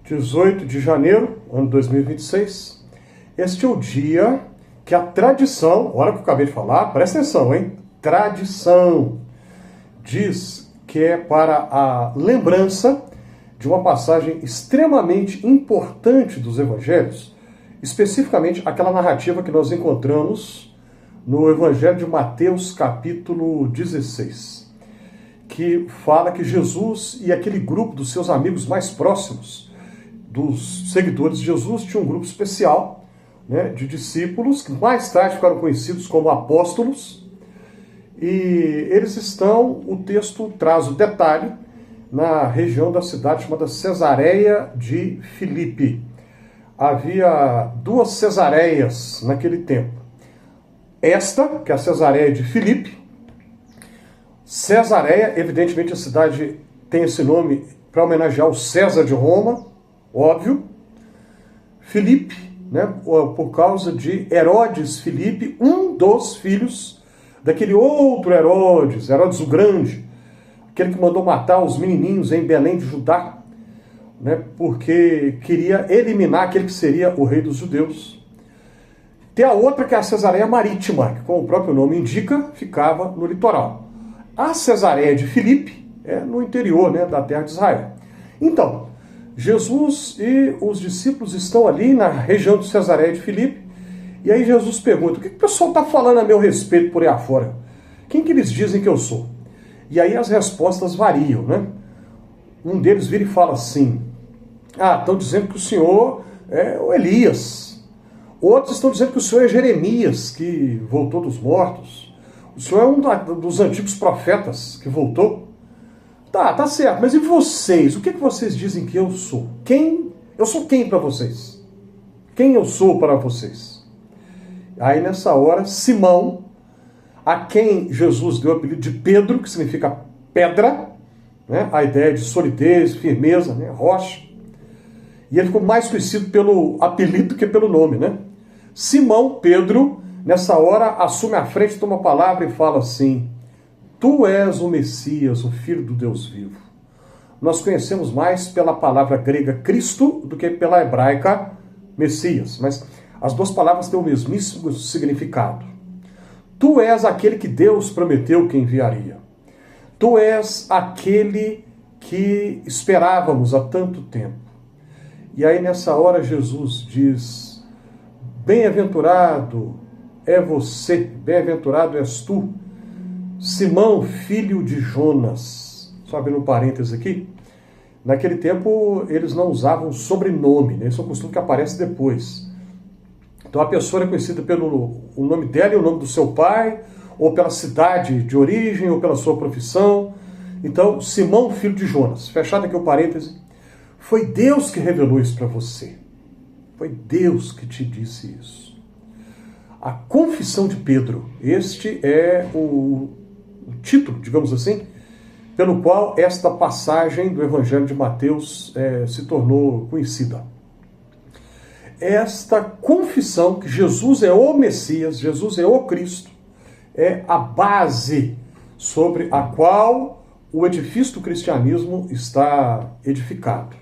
18 de janeiro, ano 2026. Este é o dia que a tradição, olha o que eu acabei de falar, presta atenção, hein? Tradição diz que é para a lembrança de uma passagem extremamente importante dos evangelhos, especificamente aquela narrativa que nós encontramos no Evangelho de Mateus, capítulo 16, que fala que Jesus e aquele grupo dos seus amigos mais próximos, dos seguidores de Jesus, tinha um grupo especial, né, de discípulos, que mais tarde ficaram conhecidos como apóstolos, e eles estão, o texto traz o detalhe, na região da cidade chamada Cesareia de Filipe. Havia duas Cesareias naquele tempo. Esta, que é a Cesareia de Filipe. Cesareia, evidentemente a cidade tem esse nome para homenagear o César de Roma, óbvio. Filipe, né, por causa de Herodes Filipe, um dos filhos daquele outro Herodes, Herodes o Grande, aquele que mandou matar os menininhos em Belém de Judá, né, porque queria eliminar aquele que seria o rei dos judeus. Tem a outra que é a Cesareia Marítima, que, como o próprio nome indica, ficava no litoral. A Cesareia de Filipe é no interior, né, da terra de Israel. Então, Jesus e os discípulos estão ali na região de Cesareia de Filipe, e aí Jesus pergunta: o que o pessoal está falando a meu respeito por aí afora? Quem que eles dizem que eu sou? E aí as respostas variam, né? Um deles vira e fala assim: estão dizendo que o senhor é o Elias. Outros estão dizendo que o senhor é Jeremias, que voltou dos mortos. O senhor é um dos antigos profetas que voltou. Tá certo, mas e vocês? O que vocês dizem que eu sou? Eu sou quem para vocês? Quem eu sou para vocês? Aí nessa hora, Simão, a quem Jesus deu o apelido de Pedro, que significa pedra, né? A ideia de solidez, firmeza, né? Rocha. E ele ficou mais conhecido pelo apelido que pelo nome, né? Simão Pedro, nessa hora, assume a frente, toma a palavra e fala assim: tu és o Messias, o Filho do Deus vivo. Nós conhecemos mais pela palavra grega Cristo do que pela hebraica Messias, mas as duas palavras têm o mesmíssimo significado. Tu és aquele que Deus prometeu que enviaria. Tu és aquele que esperávamos há tanto tempo. E aí nessa hora Jesus diz: bem-aventurado é você, bem-aventurado és tu, Simão, filho de Jonas. Só abrindo um parênteses aqui. Naquele tempo eles não usavam sobrenome, né? Esse é um costume que aparece depois. Então a pessoa é conhecida pelo o nome dela e o nome do seu pai, ou pela cidade de origem, ou pela sua profissão. Então, Simão, filho de Jonas. Fechado aqui o parêntese. Foi Deus que revelou isso para você. Foi Deus que te disse isso. A confissão de Pedro. Este é o título, digamos assim, pelo qual esta passagem do Evangelho de Mateus se tornou conhecida. Esta confissão que Jesus é o Messias, Jesus é o Cristo, é a base sobre a qual o edifício do cristianismo está edificado.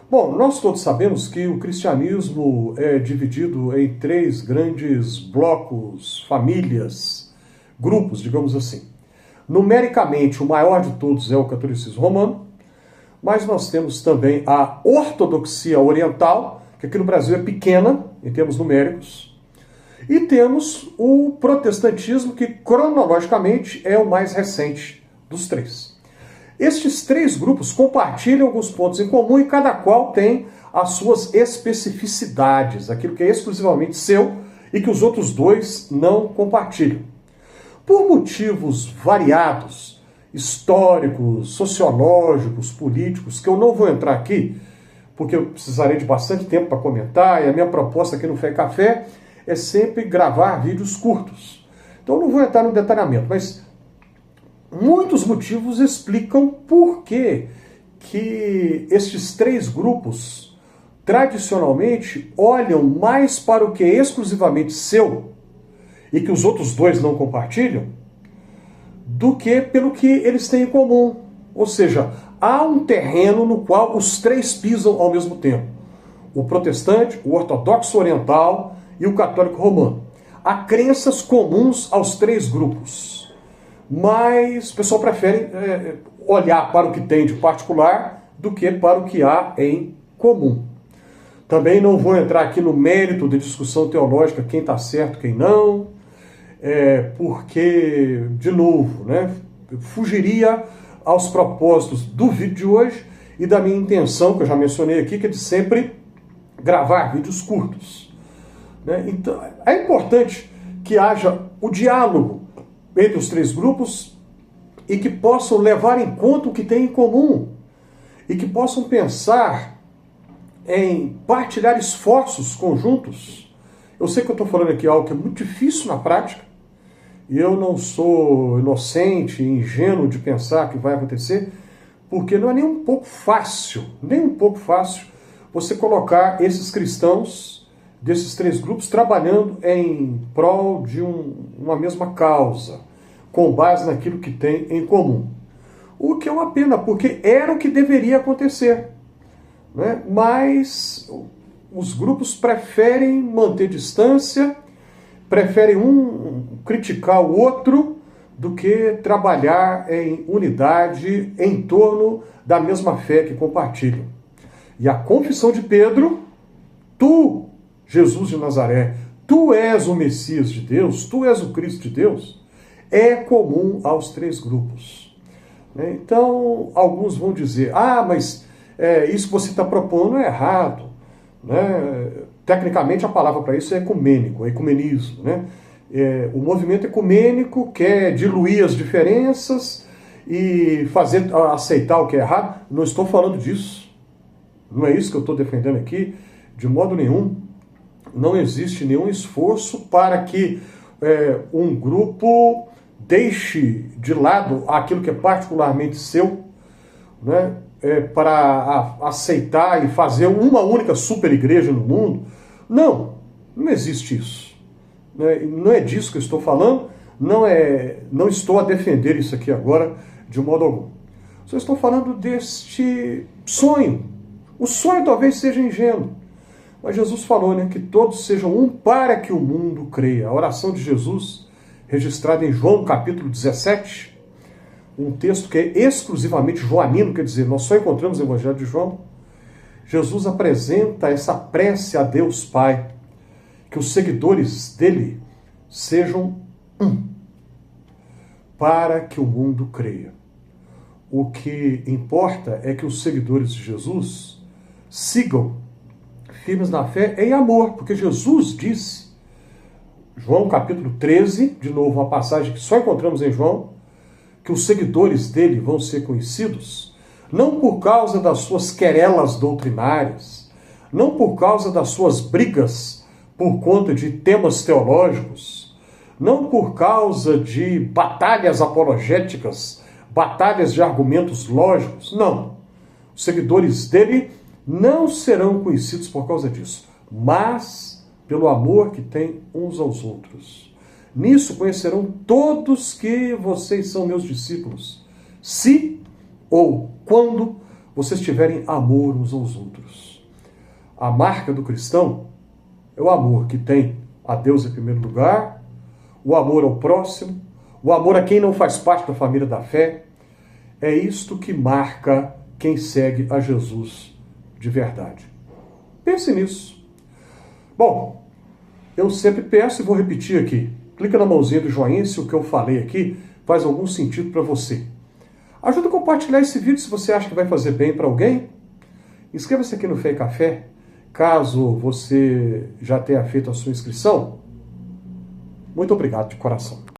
Bom, nós todos sabemos que o cristianismo é dividido em três grandes blocos, famílias, grupos, digamos assim. Numericamente, o maior de todos é o catolicismo romano, mas nós temos também a ortodoxia oriental, que aqui no Brasil é pequena, em termos numéricos, e temos o protestantismo, que cronologicamente é o mais recente dos três. Estes três grupos compartilham alguns pontos em comum e cada qual tem as suas especificidades, aquilo que é exclusivamente seu e que os outros dois não compartilham. Por motivos variados, históricos, sociológicos, políticos, que eu não vou entrar aqui, porque eu precisarei de bastante tempo para comentar, e a minha proposta aqui no Fé e Café é sempre gravar vídeos curtos. Então eu não vou entrar no detalhamento, mas muitos motivos explicam por que estes três grupos tradicionalmente olham mais para o que é exclusivamente seu e que os outros dois não compartilham, do que pelo que eles têm em comum. Ou seja, há um terreno no qual os três pisam ao mesmo tempo. O protestante, o ortodoxo oriental e o católico romano. Há crenças comuns aos três grupos, mas o pessoal prefere olhar para o que tem de particular do que para o que há em comum. Também não vou entrar aqui no mérito de discussão teológica, quem está certo, quem não, porque, de novo, fugiria aos propósitos do vídeo de hoje e da minha intenção, que eu já mencionei aqui, que é de sempre gravar vídeos curtos. Então, é importante que haja o diálogo entre os três grupos e que possam levar em conta o que tem em comum e que possam pensar em partilhar esforços conjuntos. Eu sei que eu estou falando aqui algo que é muito difícil na prática e eu não sou inocente, ingênuo de pensar que vai acontecer, porque não é nem um pouco fácil você colocar esses cristãos desses três grupos trabalhando em prol de uma mesma causa, com base naquilo que tem em comum. O que é uma pena, porque era o que deveria acontecer. Mas os grupos preferem manter distância, preferem um criticar o outro, do que trabalhar em unidade em torno da mesma fé que compartilham. E a confissão de Pedro, tu, Jesus de Nazaré, tu és o Messias de Deus, tu és o Cristo de Deus, é comum aos três grupos. Então, alguns vão dizer, mas isso que você está propondo é errado. Tecnicamente, a palavra para isso é ecumênico, é ecumenismo. O movimento ecumênico quer diluir as diferenças e aceitar o que é errado. Não estou falando disso. Não é isso que eu estou defendendo aqui, de modo nenhum. Não existe nenhum esforço para que um grupo deixe de lado aquilo que é particularmente seu, para aceitar e fazer uma única super igreja no mundo. Não existe isso. Não é disso que eu estou falando, não estou a defender isso aqui agora de modo algum. Só estou falando deste sonho. O sonho talvez seja ingênuo, mas Jesus falou que todos sejam um para que o mundo creia. A oração de Jesus, registrada em João capítulo 17, um texto que é exclusivamente joanino, quer dizer, nós só encontramos no Evangelho de João. Jesus apresenta essa prece a Deus Pai, que os seguidores dele sejam um, para que o mundo creia. O que importa é que os seguidores de Jesus sigam firmes na fé em amor, porque Jesus disse, João capítulo 13, de novo uma passagem que só encontramos em João, que os seguidores dele vão ser conhecidos não por causa das suas querelas doutrinárias, não por causa das suas brigas por conta de temas teológicos, não por causa de batalhas apologéticas, batalhas de argumentos lógicos, não. Os seguidores dele não serão conhecidos por causa disso, mas pelo amor que têm uns aos outros. Nisso conhecerão todos que vocês são meus discípulos, se ou quando vocês tiverem amor uns aos outros. A marca do cristão é o amor que tem a Deus em primeiro lugar, o amor ao próximo, o amor a quem não faz parte da família da fé. É isto que marca quem segue a Jesus de verdade. Pense nisso. Bom, eu sempre peço e vou repetir aqui. Clica na mãozinha do joinha se o que eu falei aqui faz algum sentido para você. Ajuda a compartilhar esse vídeo se você acha que vai fazer bem para alguém. Inscreva-se aqui no Fé e Café, caso você já tenha feito a sua inscrição. Muito obrigado de coração.